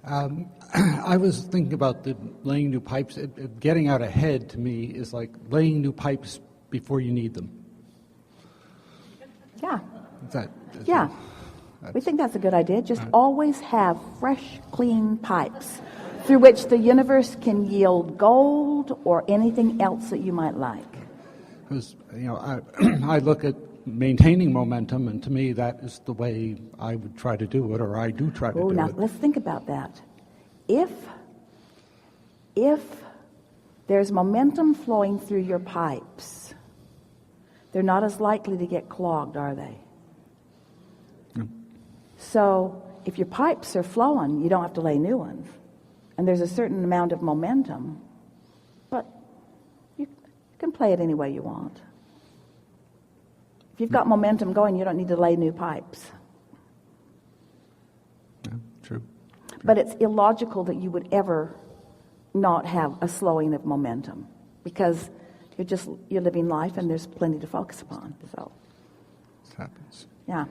I was thinking about the laying new pipes. Getting out ahead to me is like laying new pipes before you need them. Yeah. Yeah. We think that's a good idea. Just always have fresh, clean pipes through which the universe can yield gold or anything else that you might like. Because, I look at maintaining momentum, and to me that is the way I would try to do it, or I do try to do now it. Let's think about that. If there's momentum flowing through your pipes, they're not as likely to get clogged, are they? No. So if your pipes are flowing, you don't have to lay new ones. And there's a certain amount of momentum, but you can play it any way you want. If you've got momentum going, you don't need to lay new pipes. Yeah, true. But it's illogical that you would ever not have a slowing of momentum, because you're living life and there's plenty to focus upon. So This happens. yeah.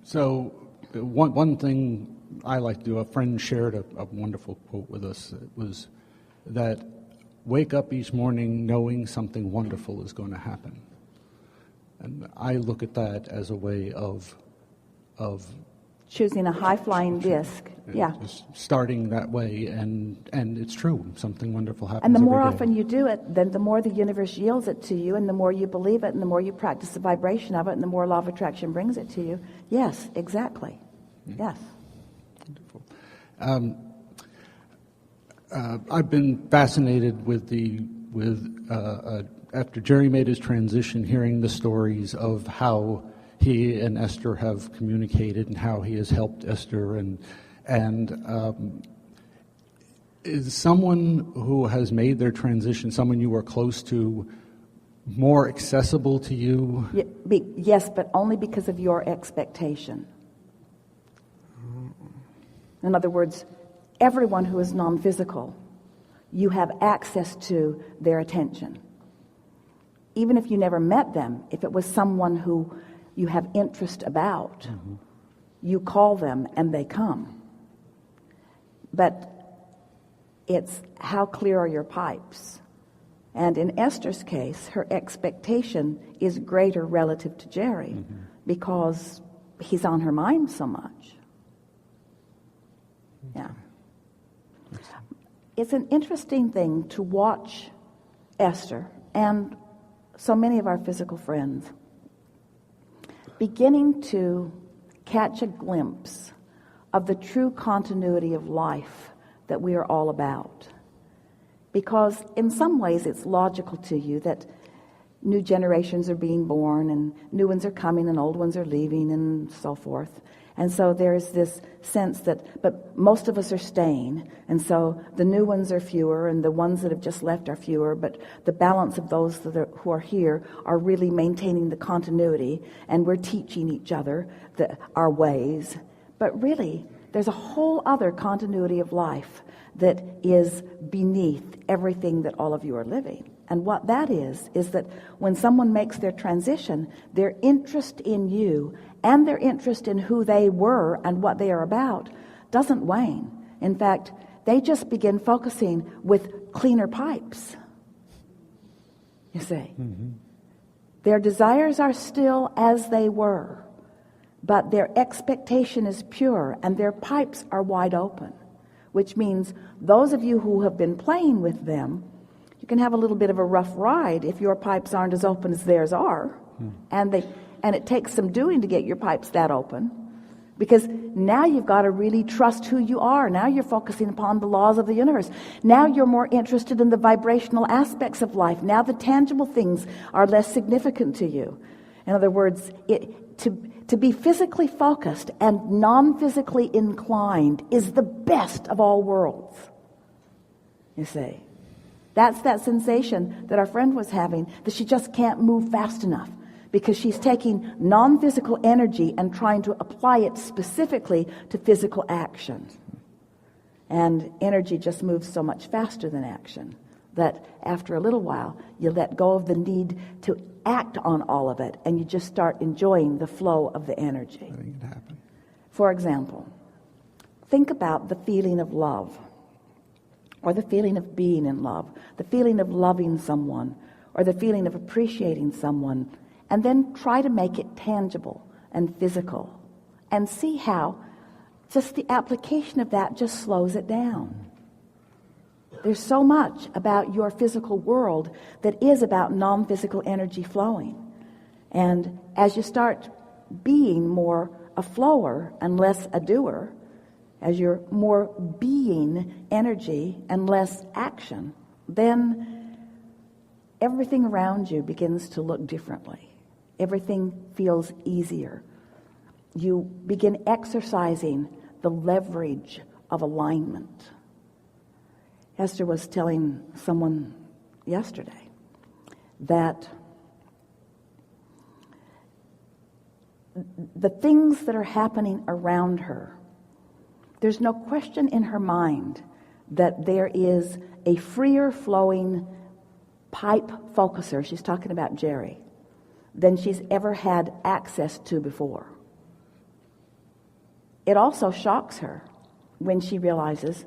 So one thing I like to do, a friend shared a wonderful quote with us. It was that wake up each morning knowing something wonderful is going to happen. And I look at that as a way of Choosing a high-flying disc. Yeah. just starting that way, and it's true. Something wonderful happens. And the more every day. often you do it, then the more the universe yields it to you, and the more you believe it, and the more you practice the vibration of it, and the more law of attraction brings it to you. Yes, exactly. Yes. Wonderful. I've been fascinated with after Jerry made his transition, hearing the stories of how he and Esther have communicated and how he has helped Esther, and is someone who has made their transition, someone you are close to, more accessible to you? Yes, but only because of your expectation. In other words, everyone who is non-physical, you have access to their attention. Even if you never met them, if it was someone who you have interest about, you call them and they come. But it's how clear are your pipes? And in Esther's case, her expectation is greater relative to Jerry because he's on her mind so much. Yeah. It's an interesting thing to watch Esther and so many of our physical friends beginning to catch a glimpse of the true continuity of life that we are all about. Because in some ways it's logical to you that new generations are being born and new ones are coming and old ones are leaving and so forth. And so there's this sense that, but most of us are staying, and so the new ones are fewer and the ones that have just left are fewer, but the balance of those who are here are really maintaining the continuity, and we're teaching each other our ways. But really, there's a whole other continuity of life that is beneath everything that all of you are living. And what that is that when someone makes their transition, their interest in you and their interest in who they were and what they are about doesn't wane. In fact, they just begin focusing with cleaner pipes. You see. Their desires are still as they were, but their expectation is pure and their pipes are wide open, which means those of you who have been playing with them, you can have a little bit of a rough ride if your pipes aren't as open as theirs are. And it takes some doing to get your pipes that open, because now you've got to really trust who you are. Now you're focusing upon the laws of the universe. Now you're more interested in the vibrational aspects of life. Now the tangible things are less significant to you. In other words, to be physically focused and non-physically inclined is the best of all worlds. You see. That's that sensation that our friend was having, that she just can't move fast enough because she's taking non-physical energy and trying to apply it specifically to physical action. And energy just moves so much faster than action that after a little while, you let go of the need to act on all of it, and you just start enjoying the flow of the energy. Letting it happen. For example, think about the feeling of love, or the feeling of being in love, the feeling of loving someone, or the feeling of appreciating someone, and then try to make it tangible and physical, and see how just the application of that just slows it down. There's so much about your physical world that is about non-physical energy flowing. And as you start being more a flower and less a doer, as you're more being energy and less action, then everything around you begins to look differently. Everything feels easier. You begin exercising the leverage of alignment. Esther was telling someone yesterday that the things that are happening around her, there's no question in her mind that there is a freer flowing pipe focuser, she's talking about Jerry, than she's ever had access to before. It also shocks her when she realizes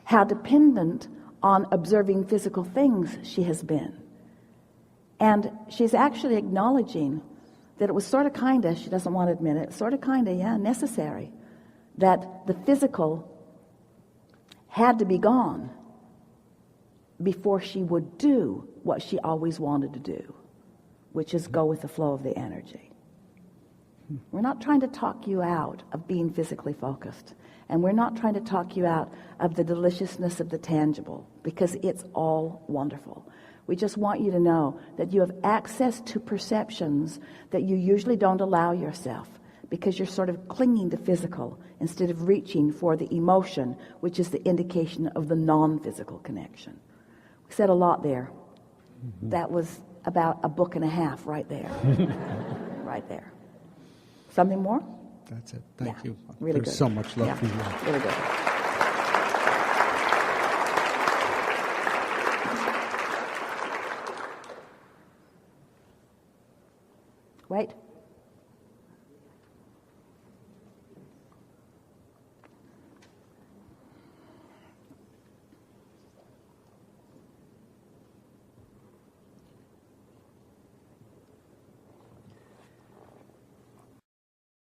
how dependent on observing physical things she has been. And she's actually acknowledging that it was sort of kind of, she doesn't want to admit it, sort of kind of, necessary, that the physical had to be gone before she would do what she always wanted to do, which is go with the flow of the energy. We're not trying to talk you out of being physically focused, and we're not trying to talk you out of the deliciousness of the tangible, because it's all wonderful. We just want you to know that you have access to perceptions that you usually don't allow yourself, because you're sort of clinging to physical instead of reaching for the emotion, which is the indication of the non-physical connection. We said a lot there. Mm-hmm. That was about a book and a half right there. Right there. Something more? That's it. Thank you. Really There's good. so much love for you. Really good. Wait.